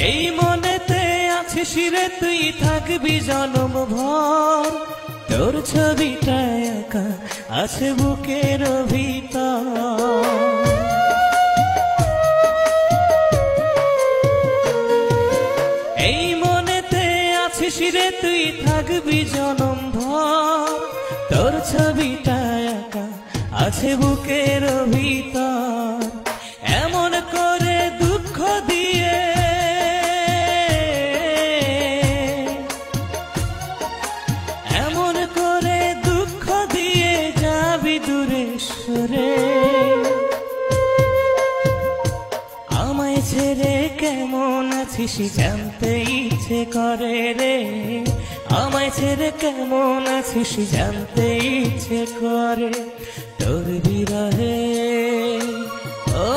এই মনেতে আছিস রে তুই থাকবি জনম ভর, তোর ছবিটা একা আছে বুকের ভিতর। এই মনেতে আছিস রে তুই থাকবি জনম ভর, তোর ছবিটা একা আছে বুকের ভিতর। এমন করে দুঃখ দিয়ে দূরে সরে, আমায় ছেড়ে কেমন আছিস জানতে ইচ্ছে করে রে, আমায় ছেড়ে কেমন আছিস জানতে ইচ্ছে করে তোর বিরহে। ও